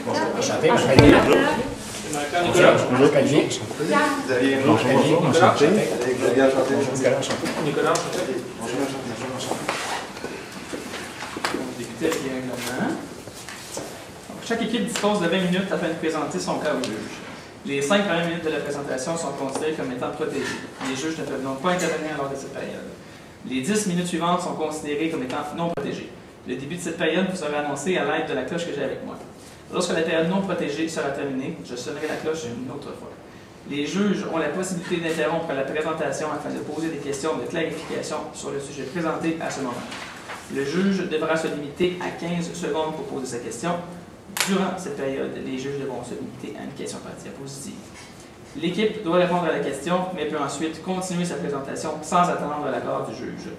Enchanté, Marc-Olivier. Bonjour, Olivier. Bonjour, enchanté. Nicolas, enchanté. Nicolas, enchanté. Bonjour, député avec les règlements. Chaque équipe dispose de 20 minutes afin de présenter son cas au juge. Les 5 premières minutes de la présentation sont considérées comme étant protégées. Les juges ne peuvent donc pas intervenir lors de cette période. Les 10 minutes suivantes sont considérées comme étant non protégées. Le début de cette période vous sera annoncé à l'aide de la cloche que j'ai avec moi. Lorsque la période non protégée sera terminée, je sonnerai la cloche une autre fois. Les juges ont la possibilité d'interrompre la présentation afin de poser des questions de clarification sur le sujet présenté à ce moment. Le juge devra se limiter à 15 secondes pour poser sa question. Durant cette période, les juges devront se limiter à une question par diapositive. L'équipe doit répondre à la question, mais peut ensuite continuer sa présentation sans attendre l'accord du juge.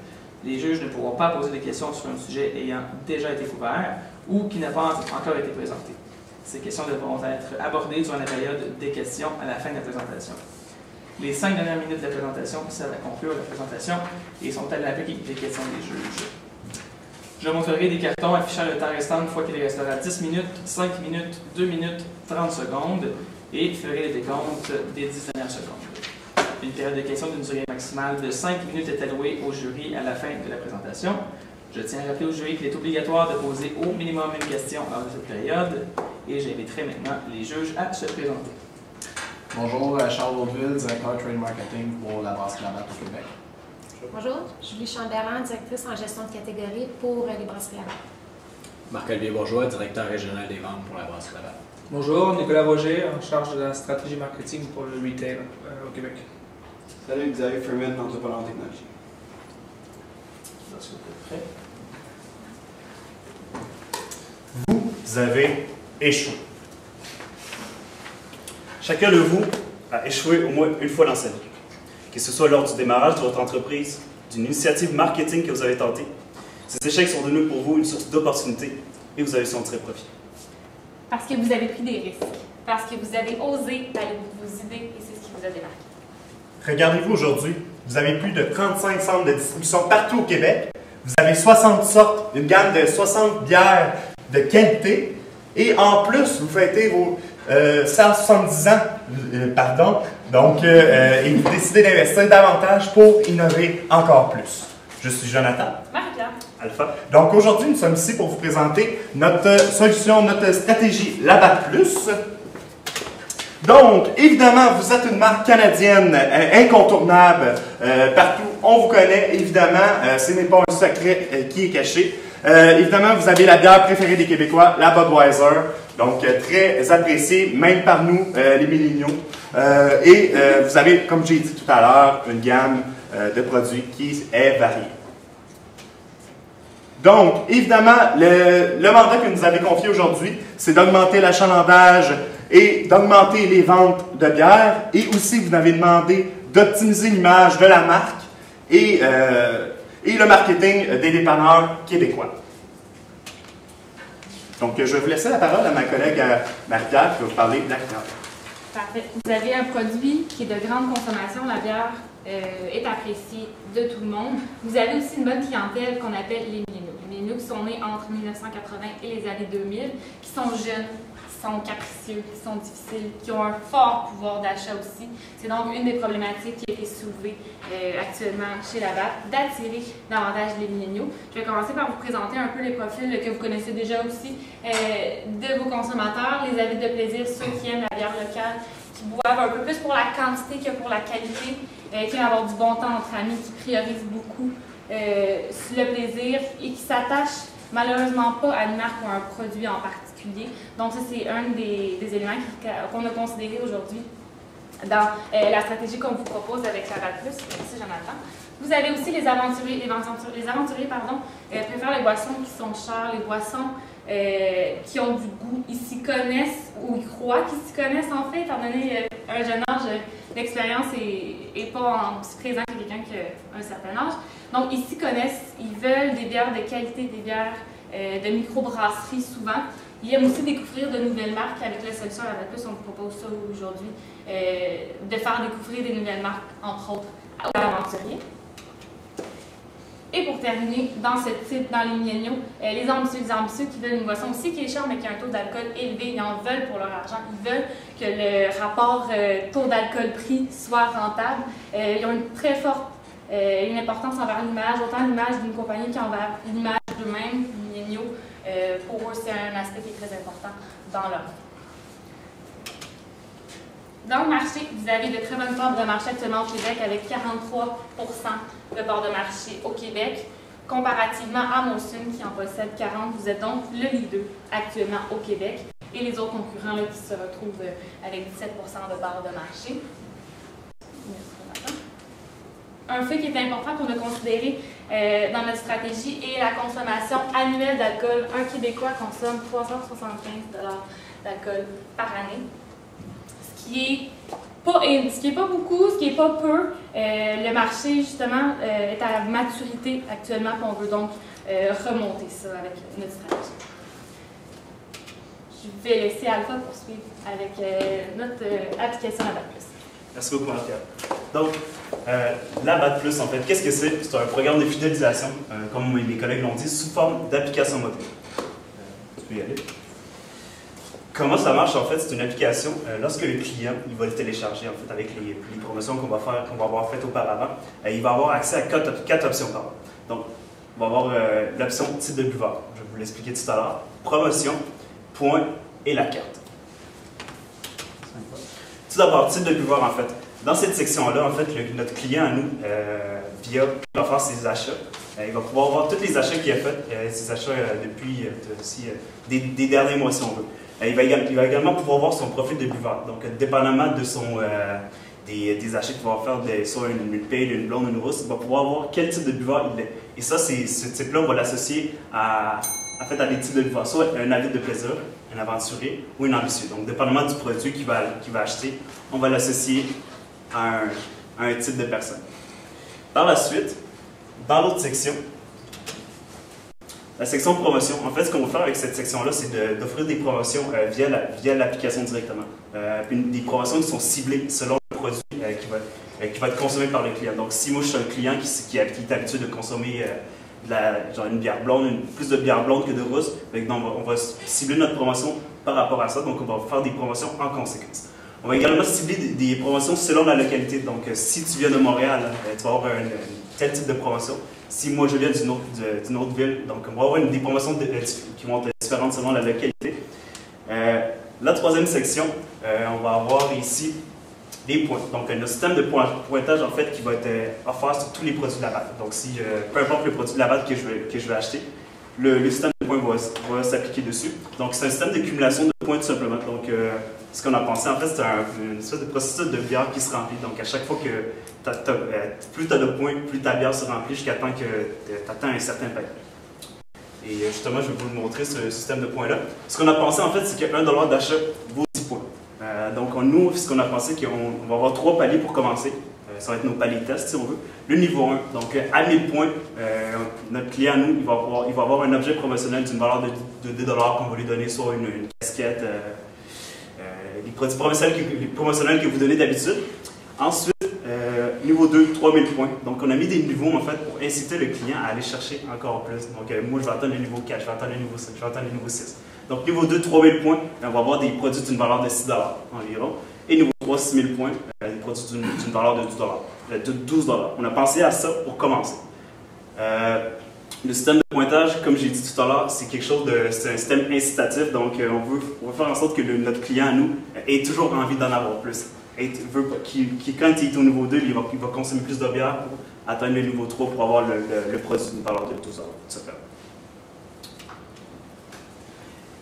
Les juges ne pourront pas poser des questions sur un sujet ayant déjà été couvert ou qui n'a pas encore été présenté. Ces questions devront être abordées durant la période des questions à la fin de la présentation. Les 5 dernières minutes de la présentation servent à conclure la présentation et sont à l'abri des questions des juges. Je montrerai des cartons affichant le temps restant une fois qu'il restera 10 minutes, 5 minutes, 2 minutes, 30 secondes et ferai le décompte des 10 dernières secondes. Une période de questions d'une durée maximale de 5 minutes est allouée au jury à la fin de la présentation. Je tiens à rappeler au jury qu'il est obligatoire de poser au minimum une question lors de cette période et j'inviterai maintenant les juges à se présenter. Bonjour, Charles Vaudeville, directeur Trade Marketing pour la Brasserie Labatt au Québec. Bonjour, Julie Chamberlain, directrice en gestion de catégorie pour les Brasseries Labatt. Marc-Olivier Bourgeois, directeur régional des ventes pour la Brasserie Labatt. Bonjour, Nicolas Roger, en charge de la stratégie marketing pour le retail au Québec. Salut, Xavier Freeman, entrepreneur en technologie. Vous avez échoué. Chacun de vous a échoué au moins une fois dans sa vie. Que ce soit lors du démarrage de votre entreprise, d'une initiative marketing que vous avez tentée, ces échecs sont devenus pour vous une source d'opportunité et vous avez su en tirer profit. Parce que vous avez pris des risques, parce que vous avez osé aller au bout de vos idées et c'est ce qui vous a démarqué. Regardez-vous aujourd'hui, vous avez plus de 35 centres de distribution partout au Québec, vous avez 60 sortes, une gamme de 60 bières de qualité et en plus, vous fêtez vos 170 ans, donc et vous décidez d'investir davantage pour innover encore plus. Je suis Jonathan. Marie-Claire. Alpha. Donc aujourd'hui, nous sommes ici pour vous présenter notre solution, notre stratégie Labatt Plus. Donc, évidemment, vous êtes une marque canadienne incontournable partout. On vous connaît, évidemment, ce n'est pas un secret qui est caché. Évidemment, vous avez la bière préférée des Québécois, la Budweiser. Donc, très appréciée, même par nous, les milléniaux. Et vous avez, comme j'ai dit tout à l'heure, une gamme de produits qui est variée. Donc, évidemment, le mandat que nous avez confié aujourd'hui, c'est d'augmenter l'achalandage et d'augmenter les ventes de bière. Et aussi, vous avez demandé d'optimiser l'image de la marque et le marketing des dépanneurs québécois. Donc, je vais vous laisser la parole à ma collègue Marie-Pierre qui va vous parler de la clientèle. Parfait. Vous avez un produit qui est de grande consommation, la bière est appréciée de tout le monde. Vous avez aussi une bonne clientèle qu'on appelle les milléniaux. Les milléniaux qui sont nés entre 1980 et les années 2000, qui sont jeunes, qui sont capricieux, qui sont difficiles, qui ont un fort pouvoir d'achat aussi. C'est donc une des problématiques qui a été soulevée actuellement chez Labatt, d'attirer davantage les milléniaux. Je vais commencer par vous présenter un peu les profils que vous connaissez déjà aussi de vos consommateurs, les avides de plaisir, ceux qui aiment la bière locale, qui boivent un peu plus pour la quantité que pour la qualité, qui aiment avoir du bon temps entre amis, qui priorisent beaucoup le plaisir et qui s'attachent malheureusement pas à une marque ou à un produit en particulier. Donc ça, c'est un des éléments qu'on a considéré aujourd'hui dans la stratégie qu'on vous propose avec Labatt Plus. Merci Jonathan. Vous avez aussi les aventuriers, préfèrent les boissons qui sont chères, les boissons qui ont du goût. Ils s'y connaissent, ou ils croient qu'ils s'y connaissent en fait, étant donné un jeune âge, l'expérience n'est pas aussi présente que quelqu'un qui a un certain âge. Donc ils s'y connaissent, ils veulent des bières de qualité, des bières de microbrasserie souvent. Ils aiment aussi découvrir de nouvelles marques. Avec la solution Labatt Plus, on vous propose ça aujourd'hui, de faire découvrir des nouvelles marques, entre autres, aux aventuriers. Et pour terminer, dans ce type, dans les milléniaux, les ambitieux qui veulent une boisson aussi qui est chère mais qui a un taux d'alcool élevé, ils en veulent pour leur argent, ils veulent que le rapport taux d'alcool-prix soit rentable. Ils ont une très forte une importance envers l'image, autant l'image d'une compagnie qu'envers l'image d'eux-mêmes, les milléniaux. Pour eux, c'est un aspect qui est très important dans leur vie. Dans le marché, vous avez de très bonnes parts de marché actuellement au Québec avec 43% de parts de marché au Québec. Comparativement à Molson qui en possède 40, vous êtes donc le leader actuellement au Québec. Et les autres concurrents là, qui se retrouvent avec 17% de parts de marché. Un fait qui est important pour nous considérer dans notre stratégie est la consommation annuelle d'alcool. Un Québécois consomme 375 $ d'alcool par année. Ce qui est pas beaucoup, ce qui n'est pas peu. Le marché, justement, est à maturité actuellement, puis on veut donc remonter ça avec notre stratégie. Je vais laisser Alpha poursuivre avec notre application à BAT+. Merci beaucoup, Marc-Pierre. Donc, la BAT+, en fait, qu'est-ce que c'est? C'est un programme de fidélisation, comme mes collègues l'ont dit, sous forme d'application mobile. Tu peux y aller. Comment ça marche, en fait? C'est une application, lorsque le client il va le télécharger, en fait, avec les promotions qu'on va avoir faites auparavant, il va avoir accès à 4 options. Pardon. Donc, on va avoir l'option type de buveur. Je vais vous l'expliquer tout à l'heure. Promotion, points et la carte. Tout d'abord, type de buveur, en fait. Dans cette section-là, en fait, notre client à nous, il va faire ses achats. Il va pouvoir voir tous les achats qu'il a faits, ses achats depuis des derniers mois, si on veut. Il va également pouvoir voir son profil de buveur. Donc, dépendamment de des achats qu'il va faire, soit une pale, une blonde, une rousse, il va pouvoir voir quel type de buveur il est. Et ça, ce type-là, on va l'associer à des types de buveurs, soit un avide de plaisir, un aventurier ou un ambitieux. Donc, dépendamment du produit qu'il va acheter, on va l'associer à un type de personne. Par la suite, dans l'autre section, la section promotion, en fait, ce qu'on va faire avec cette section-là, c'est d'offrir des promotions via l'application directement. Des promotions qui sont ciblées selon le produit qui va être consommé par le client. Donc, si moi, je suis un client qui est habitué de consommer une bière blonde, plus de bière blonde que de rousse, donc on va cibler notre promotion par rapport à ça. Donc, on va faire des promotions en conséquence. On va également cibler des promotions selon la localité. Donc, si tu viens de Montréal, tu vas avoir tel type de promotion. Si moi je viens d'une autre ville, donc on va avoir des promotions qui vont être différentes selon la localité. La troisième section, on va avoir ici des points. Donc notre système de pointage en fait qui va être offert sur tous les produits de la BAT. Donc peu importe le produit de la BAT que je vais acheter, le système de points va s'appliquer dessus. Donc c'est un système d'accumulation de points tout simplement. Donc ce qu'on a pensé en fait c'est une espèce de processus de bière qui se remplit. Donc à chaque fois que plus tu as de points, plus ta bière se remplit jusqu'à temps que tu atteins un certain palier. Et justement, je vais vous le montrer, ce système de points-là. Ce qu'on a pensé, en fait, c'est que 1 $ d'achat vaut 10 points. Donc, nous, ce qu'on a pensé, c'est qu'on va avoir 3 paliers pour commencer. Ça va être nos paliers tests, si on veut. Le niveau 1, donc à 1000 points, notre client, nous, il va avoir un objet promotionnel d'une valeur de 2 $ qu'on va lui donner, soit une casquette, les produits promotionnels que vous donnez d'habitude. Ensuite, niveau 2, 3000 points. Donc, on a mis des niveaux, en fait, pour inciter le client à aller chercher encore plus. Donc, moi, je vais attendre le niveau 4, je vais attendre le niveau 5, je vais attendre le niveau 6. Donc, niveau 2, 3000 points, on va avoir des produits d'une valeur de 6 $ environ. Et niveau 3, 6000 points, des produits d'une valeur de 12 $. On a pensé à ça pour commencer. Le système de pointage, comme j'ai dit tout à l'heure, c'est c'est un système incitatif. Donc, on veut faire en sorte que notre client, à nous, ait toujours envie d'en avoir plus. Quand il est au niveau 2, il va consommer plus de bière pour atteindre le niveau 3 pour avoir le produit d'une valeur de 12 $.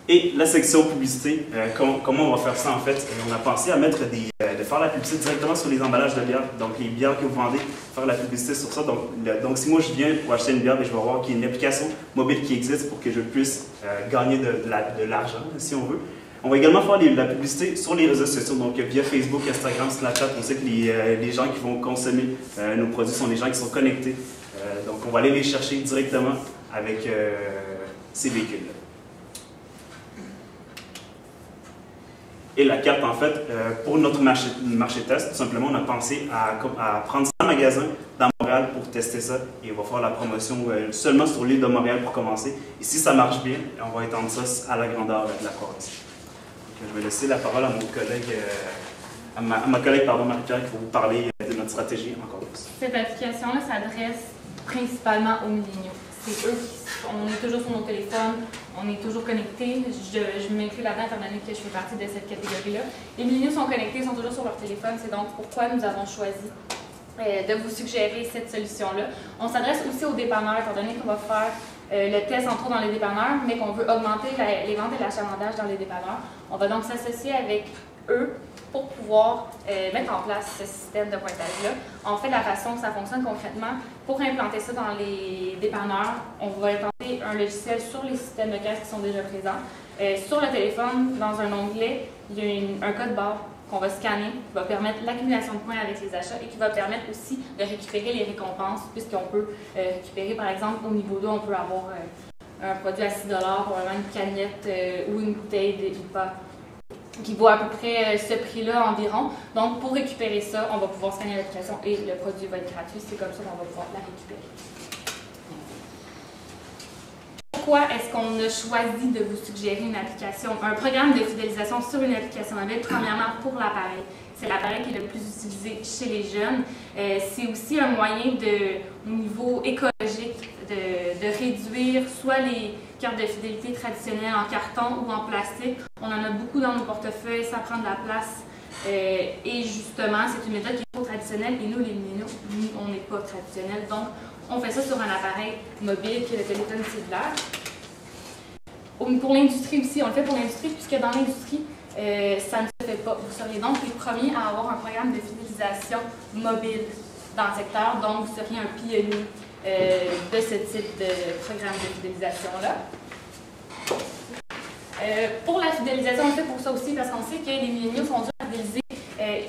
Et la section publicité, comment on va faire ça en fait? On a pensé à de faire la publicité directement sur les emballages de bière. Donc les bières que vous vendez, faire la publicité sur ça. Donc si moi je viens pour acheter une bière, je vais voir qu'il y a une application mobile qui existe pour que je puisse gagner de l'argent, si on veut. On va également faire la publicité sur les réseaux sociaux, donc via Facebook, Instagram, Snapchat. On sait que les gens qui vont consommer nos produits sont des gens qui sont connectés. Donc on va aller les chercher directement avec ces véhicules-là. Et la carte, en fait, pour notre marché test, tout simplement, on a pensé à prendre 100 magasins dans Montréal pour tester ça et on va faire la promotion seulement sur l'île de Montréal pour commencer. Et si ça marche bien, on va étendre ça à la grandeur de la Croatie. Je vais laisser la parole à mon collègue, à ma collègue Marie-Pierre qui va vous parler de notre stratégie encore plus. Cette application-là s'adresse principalement aux milléniaux. C'est eux on est toujours sur nos téléphones, on est toujours connectés. Je m'inclus là-dedans étant donné que je fais partie de cette catégorie-là. Les milléniaux sont connectés, sont toujours sur leur téléphone. C'est donc pourquoi nous avons choisi de vous suggérer cette solution-là. On s'adresse aussi aux dépanneurs, étant donné qu'on va faire le test entre autres dans les dépanneurs, mais qu'on veut augmenter les ventes et l'achalandage dans les dépanneurs. On va donc s'associer avec eux pour pouvoir mettre en place ce système de pointage-là. En fait, la façon que ça fonctionne concrètement, pour implanter ça dans les dépanneurs, on va implanter un logiciel sur les systèmes de caisse qui sont déjà présents. Sur le téléphone, dans un onglet, il y a un code barre qu'on va scanner, qui va permettre l'accumulation de points avec les achats et qui va permettre aussi de récupérer les récompenses, puisqu'on peut récupérer, par exemple, au niveau 2, on peut avoir un produit à 6 $, probablement une canette ou une bouteille d'IPA qui vaut à peu près ce prix-là environ. Donc, pour récupérer ça, on va pouvoir scanner l'application et le produit va être gratuit. C'est comme ça qu'on va pouvoir la récupérer. Pourquoi est-ce qu'on a choisi de vous suggérer une application, un programme de fidélisation sur une application mobile? Premièrement, pour l'appareil. C'est l'appareil qui est le plus utilisé chez les jeunes. C'est aussi un moyen au niveau écologique de réduire soit les cartes de fidélité traditionnelles en carton ou en plastique. On en a beaucoup dans nos portefeuilles, ça prend de la place. Et justement, c'est une méthode qui est trop traditionnelle et nous, les milléniaux, on n'est pas traditionnels. Donc, on fait ça sur un appareil mobile qui est le téléphone cellulaire. Pour l'industrie aussi, on le fait pour l'industrie puisque dans l'industrie, ça ne se fait pas. Vous serez donc les premiers à avoir un programme de fidélisation mobile dans le secteur, donc vous seriez un pionnier de ce type de programme de fidélisation-là. Pour la fidélisation, on le fait pour ça aussi parce qu'on sait que les milléniaux sont durs à fidéliser.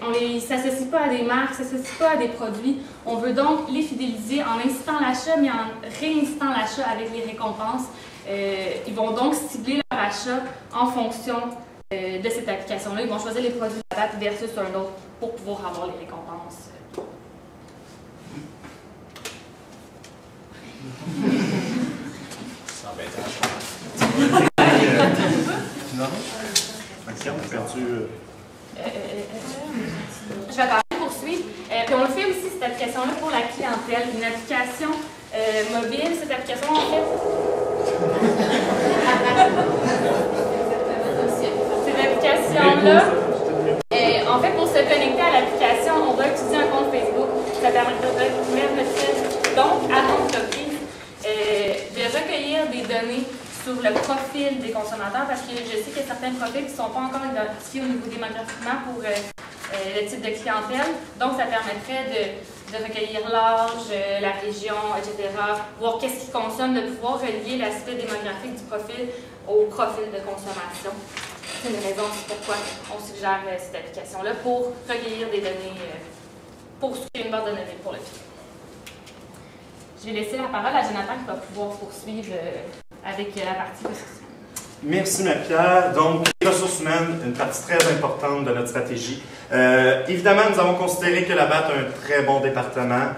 On ne s'associe pas à des marques, ne s'associe pas à des produits. On veut donc les fidéliser en incitant l'achat, mais en réincitant l'achat avec les récompenses. Ils vont donc cibler leur achat en fonction de cette application-là. Ils vont choisir les produits de la date versus un autre pour pouvoir avoir les récompenses. Ça embêtant. Non? Maxime, on a perdu. Je vais attendre poursuivre. Puis on le fait aussi, cette application-là, pour la clientèle. Une application mobile. Cette application, en fait... Cette application-là, en fait, pour se connecter à l'application, on doit utiliser un compte Facebook. Ça permettra de permettre donc à l'entreprise de recueillir des données sur le profil des consommateurs, parce que je sais qu'il y a certains profils qui ne sont pas encore identifiés au niveau démographiquement pour le type de clientèle. Donc, ça permettrait de recueillir l'âge, la région, etc., voir qu'est-ce qu'ils consomment, de pouvoir relier l'aspect démographique du profil au profil de consommation. C'est une raison pourquoi on suggère cette application-là, pour recueillir des données, pour suivre une base de données pour le film. Je vais laisser la parole à Jonathan qui va pouvoir poursuivre avec la partie ressources humaines. Merci Marie-Pierre. Donc, les ressources humaines, une partie très importante de notre stratégie. Évidemment, nous avons considéré que la BAT a un très bon département,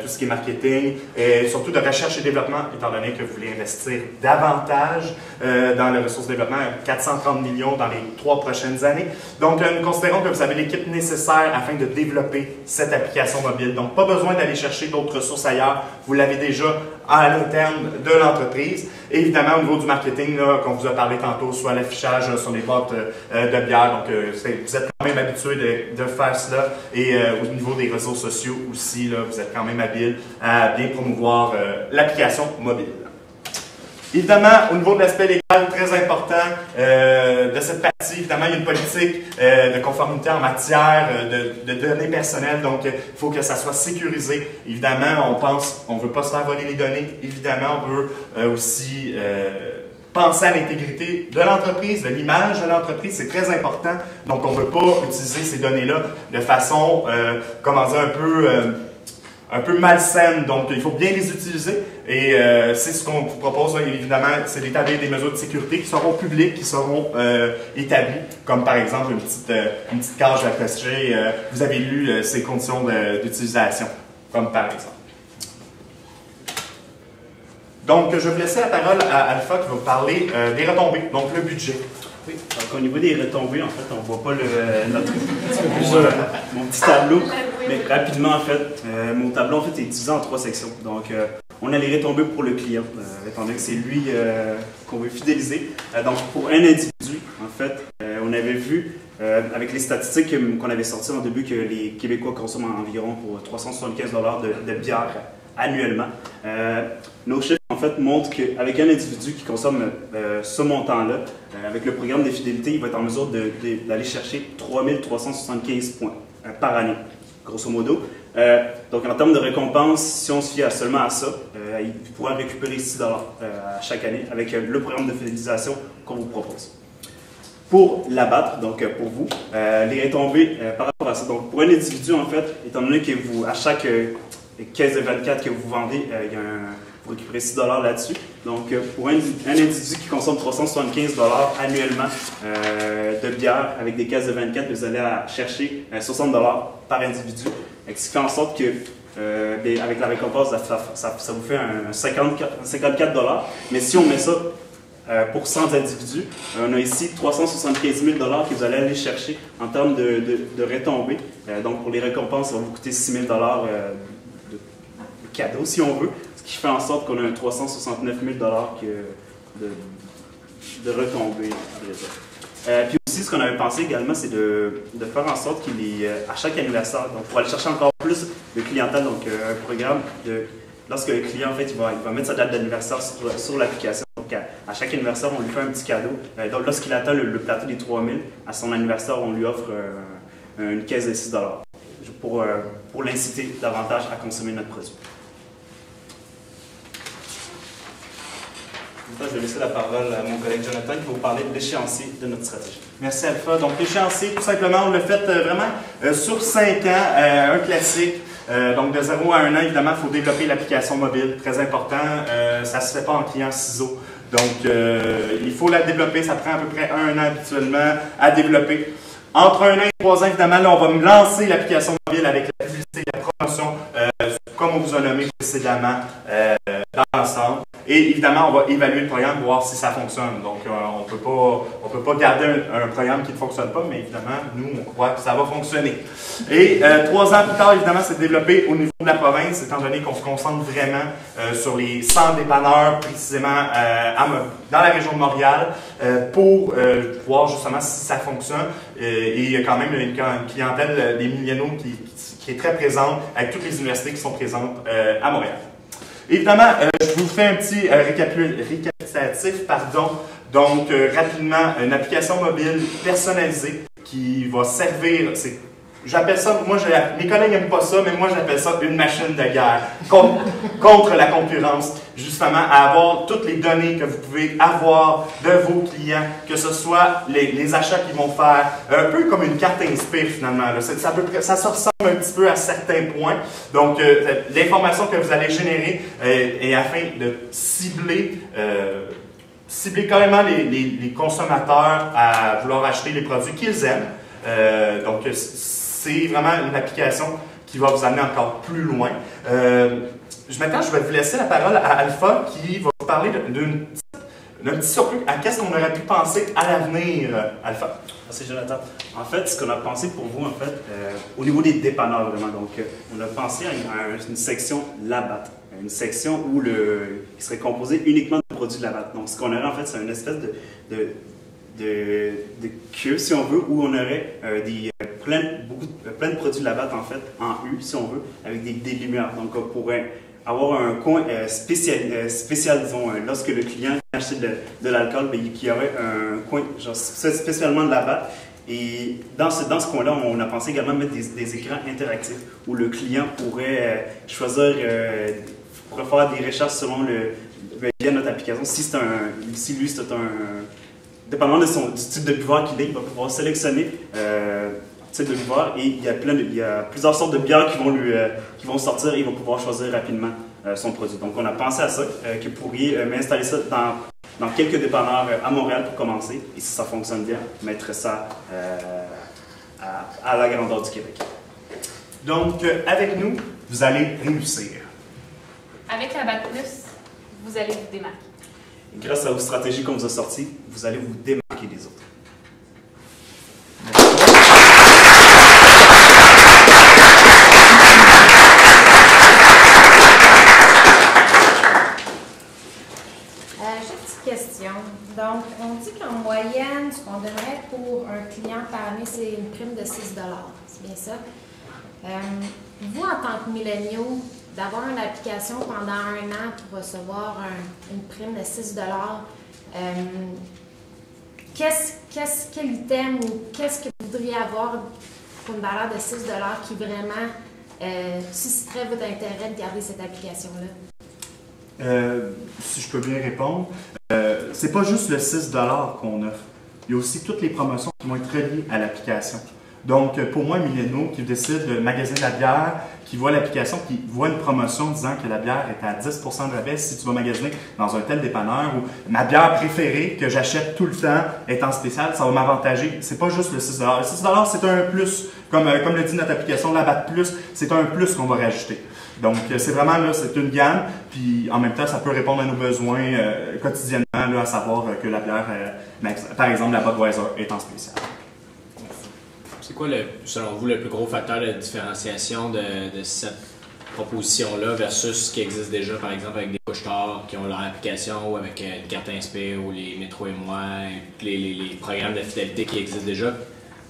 tout ce qui est marketing, et surtout de recherche et développement, étant donné que vous voulez investir davantage dans les ressources de développement, 430 millions dans les 3 prochaines années. Donc, nous considérons que vous avez l'équipe nécessaire afin de développer cette application mobile. Donc, pas besoin d'aller chercher d'autres ressources ailleurs. Vous l'avez déjà à l'interne de l'entreprise. Et évidemment, au niveau du marketing, là, comme vous a parlé tantôt, soit l'affichage sur les boîtes de bière. Donc, vous êtes quand même habitué de faire cela. Et au niveau des réseaux sociaux aussi, là, vous êtes quand même habile à bien promouvoir l'application mobile. Évidemment, au niveau de l'aspect légal, très important de cette partie, évidemment, il y a une politique de conformité en matière de données personnelles, donc il faut que ça soit sécurisé. Évidemment, on ne veut pas se faire voler les données. Évidemment, on veut aussi penser à l'intégrité de l'entreprise, de l'image de l'entreprise, c'est très important. Donc, on ne veut pas utiliser ces données-là de façon, comment dire, un peu malsaine, donc il faut bien les utiliser et c'est ce qu'on vous propose, évidemment, c'est d'établir des mesures de sécurité qui seront publiques, qui seront établies, comme par exemple une petite cage à cocher, vous avez lu ces conditions d'utilisation, comme par exemple. Donc, je vais vous laisser la parole à Alpha qui va vous parler des retombées, donc le budget. Oui, donc au niveau des retombées, en fait, on ne voit pas mon petit tableau, mais rapidement, en fait, mon tableau, en fait, est divisé en 3 sections. Donc, on a les retombées pour le client, étant donné que c'est lui qu'on veut fidéliser. Donc, pour un individu, en fait, on avait vu, avec les statistiques qu'on avait sorties en début, que les Québécois consomment environ pour 375 $ de bière annuellement. Nos chiffres, en fait, montrent qu'avec un individu qui consomme ce montant-là, avec le programme de fidélité, il va être en mesure d'aller chercher 3375 points par année, grosso modo. Donc, en termes de récompense, si on se fie seulement à ça, il pourra récupérer 6 $ chaque année avec le programme de fidélisation qu'on vous propose. Pour l'abattre, donc pour vous, les retombées par rapport à ça. Donc, pour un individu, en fait, étant donné que à chaque caisse de 24 que vous vendez, vous récupérez 6 $ là-dessus. Donc, pour un individu qui consomme 375 $ annuellement de bière avec des caisses de 24, vous allez chercher 60 $ par individu. Ce qui fait en sorte que, avec la récompense, ça vous fait un 54 $. Mais si on met ça pour 100 individus, on a ici 375 000 $ que vous allez aller chercher en termes de retombées. Donc, pour les récompenses, ça va vous coûter 6 000 $ de cadeaux, si on veut. Ce qui fait en sorte qu'on a un 369 000 $ de retombées. Puis aussi, ce qu'on avait pensé également, c'est de faire en sorte qu'il y ait, à chaque anniversaire, donc pour aller chercher encore plus de clientèle, donc un programme lorsque le client, en fait, il va mettre sa date d'anniversaire sur l'application. Donc, à chaque anniversaire, on lui fait un petit cadeau. Donc, lorsqu'il atteint le plateau des 3000, à son anniversaire, on lui offre une caisse de 6 $ pour l'inciter davantage à consommer notre produit. Je vais laisser la parole à mon collègue Jonathan qui va vous parler de l'échéancier de notre stratégie. Merci Alpha. Donc l'échéancier, tout simplement, on l'a fait vraiment sur 5 ans, un classique. Donc de 0 à 1 an, évidemment, il faut développer l'application mobile, très important. Ça ne se fait pas en client ciseaux. Donc il faut la développer, ça prend à peu près 1 an habituellement à développer. Entre 1 an et 3 ans, évidemment, là, on va lancer l'application mobile avec la publicité, la promotion, comme on vous a nommé précédemment, dans l'ensemble. Et évidemment, on va évaluer le programme pour voir si ça fonctionne. Donc, on peut pas garder un programme qui ne fonctionne pas, mais évidemment, nous, on croit que ça va fonctionner. Et 3 ans plus tard, évidemment, c'est développé au niveau de la province, étant donné qu'on se concentre vraiment sur les 100 dépanneurs, précisément dans la région de Montréal, pour voir justement si ça fonctionne. Et il y a quand même une clientèle des millénaux qui est très présente, avec toutes les universités qui sont présentes à Montréal. Évidemment, je vous fais un petit récapitulatif, pardon. Donc, rapidement, une application mobile personnalisée qui va servir, j'appelle ça, mes collègues n'aiment pas ça, mais moi j'appelle ça une machine de guerre contre la concurrence, justement, à avoir toutes les données que vous pouvez avoir de vos clients, que ce soit les achats qu'ils vont faire, un peu comme une carte Inspire finalement. Là. Ça se ressemble un petit peu à certains points. Donc, l'information que vous allez générer est afin de cibler carrément les consommateurs à vouloir acheter les produits qu'ils aiment. Donc, c'est vraiment une application qui va vous amener encore plus loin. Maintenant, je vais vous laisser la parole à Alpha qui va vous parler d'un petit surplus à qu'est-ce qu'on aurait pu penser à l'avenir, Alpha. Merci Jonathan. En fait, ce qu'on a pensé pour vous, en fait, au niveau des dépanneurs, vraiment, donc, on a pensé à une section Labatt. Une section qui serait composée uniquement de produits de Labatt. Donc, ce qu'on aurait, en fait, c'est une espèce de queue, si on veut, où on aurait plein de produits de Labatt, en fait, en U, si on veut, avec des lumières. Donc, on pourrait avoir un coin spécial, disons, lorsque le client achète de l'alcool, il y aurait un coin genre, spécialement de Labatt. Et dans ce coin-là, on a pensé également mettre des écrans interactifs où le client pourrait choisir, pourrait faire des recherches selon via notre application. Si lui, c'est dépendamment du type de buveur qu'il est, il va pouvoir sélectionner type de buveur et il y a plusieurs sortes de bières qui vont sortir et il va pouvoir choisir rapidement son produit. Donc, on a pensé à ça, que vous pourriez m'installer ça dans quelques dépanneurs à Montréal pour commencer. Et si ça fonctionne bien, mettre ça à la grandeur du Québec. Donc, avec nous, vous allez réussir. Avec Labatt Plus, vous allez vous démarquer. Grâce à vos stratégies qu'on vous a sorties, vous allez vous démarquer des autres. J'ai une petite question. Donc, on dit qu'en moyenne, ce qu'on donnerait pour un client par année, c'est une prime de 6 $. C'est bien ça? Vous, en tant que milléniaux, d'avoir une application pendant 1 an pour recevoir une prime de 6 $, quel item ou qu'est-ce que vous voudriez avoir pour une valeur de 6 $ qui vraiment susciterait votre intérêt de garder cette application-là? Si je peux bien répondre, c'est pas juste le 6 $ qu'on offre. Il y a aussi toutes les promotions qui vont être reliées à l'application. Donc, pour moi, milléniaux qui décide de magasiner la bière, qui voit l'application, qui voit une promotion disant que la bière est à 10 % de rabais si tu vas magasiner dans un tel dépanneur, ou ma bière préférée que j'achète tout le temps est en spécial, ça va m'avantager. C'est pas juste le 6 $. Le 6 $, c'est un plus. Comme le dit notre application, la BAT+, c'est un plus qu'on va rajouter. Donc, c'est vraiment là, c'est une gamme, puis en même temps, ça peut répondre à nos besoins quotidiennement, là, à savoir que la bière, par exemple, la Budweiser est en spécial. C'est quoi, selon vous, le plus gros facteur de différenciation de cette proposition-là versus ce qui existe déjà, par exemple, avec des couche-tard qui ont leur application ou avec une carte Inspire ou les Métro et moi, les programmes de fidélité qui existent déjà,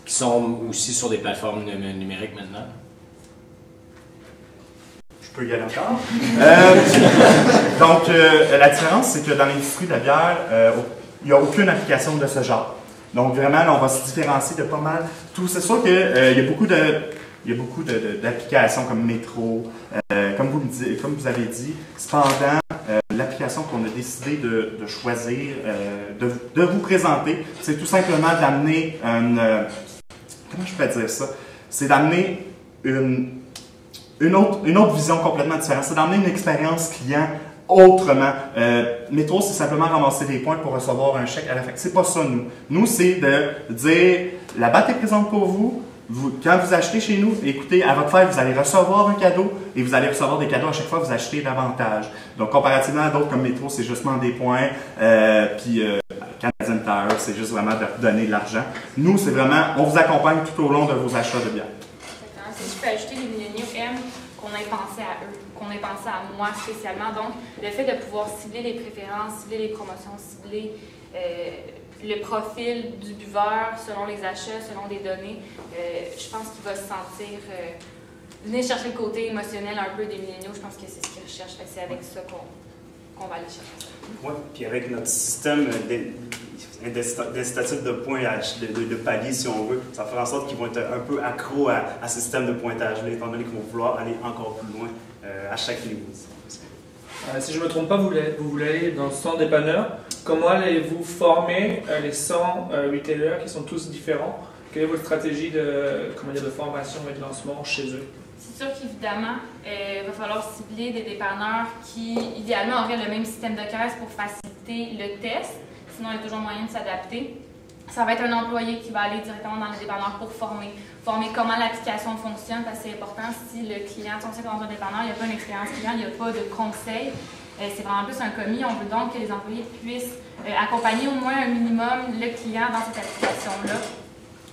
qui sont aussi sur des plateformes numériques maintenant? Je peux y aller encore? Donc, la différence, c'est que dans l'industrie de la bière, il n'y a aucune application de ce genre. Donc, vraiment, là, on va se différencier de pas mal tout. C'est sûr qu'il y a beaucoup d'applications comme Métro, comme vous avez dit. Cependant, l'application qu'on a décidé de choisir, de vous présenter, c'est tout simplement d'amener comment je peux dire ça? C'est d'amener une autre vision complètement différente. C'est d'amener une expérience client autrement. Métro, c'est simplement ramasser des points pour recevoir un chèque à la fin. C'est pas ça, nous. Nous, c'est de dire, la BAT est présente pour vous. Quand vous achetez chez nous, écoutez, à votre fête, vous allez recevoir un cadeau et vous allez recevoir des cadeaux à chaque fois que vous achetez davantage. Donc, comparativement à d'autres comme Métro, c'est justement des points. Puis, Canadian Tire, c'est juste vraiment de donner de l'argent. Nous, c'est vraiment, on vous accompagne tout au long de vos achats de bière. Si je peux ajouter, les milléniaux aiment qu'on ait pensé à eux, qu'on ait pensé à moi spécialement. Donc, le fait de pouvoir cibler les préférences, cibler les promotions, cibler le profil du buveur selon les achats, selon des données, je pense qu'il va se sentir venir chercher le côté émotionnel un peu des milléniaux. Je pense que c'est ce qu'ils recherchent. C'est avec ça qu'on va aller chercher. Oui, puis avec notre système d'incitatif de points, de paliers, si on veut, ça fera en sorte qu'ils vont être un peu accros à ce système de pointage-là, étant donné qu'ils vont vouloir aller encore plus loin à chaque niveau. Si je ne me trompe pas, vous voulez aller dans 100 dépanneurs. Comment allez-vous former les 100 retailers qui sont tous différents? Quelle est votre stratégie de formation et de lancement chez eux? C'est sûr qu'évidemment, il va falloir cibler des dépanneurs qui, idéalement, auraient le même système de caisse pour faciliter le test. Sinon, il y a toujours moyen de s'adapter. Ça va être un employé qui va aller directement dans le dépanneur pour former comment l'application fonctionne, parce que c'est important si le client, si on sait que dans un dépanneur, il n'y a pas une expérience client, il n'y a pas de conseil. C'est vraiment plus un commis. On veut donc que les employés puissent accompagner au moins un minimum le client dans cette application-là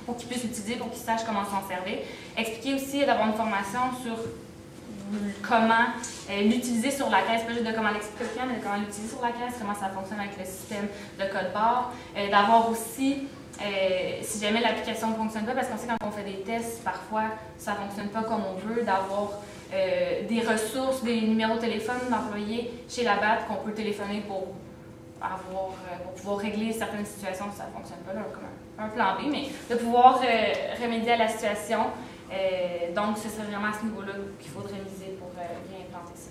pour qu'il puisse l'utiliser, pour qu'il sache comment s'en servir. Expliquer aussi d'avoir une formation sur comment l'utiliser sur la caisse, pas juste de comment l'expliquer au client, mais de comment l'utiliser sur la caisse, comment ça fonctionne avec le système de code barre. D'avoir aussi, si jamais l'application ne fonctionne pas, parce qu'on sait quand on fait des tests, parfois ça ne fonctionne pas comme on veut, d'avoir des ressources, des numéros de téléphone d'employés chez la BAT qu'on peut téléphoner pour pouvoir régler certaines situations si ça ne fonctionne pas, là, comme un plan B, mais de pouvoir remédier à la situation. Donc, ce serait vraiment à ce niveau-là qu'il faudrait miser pour bien implanter ça.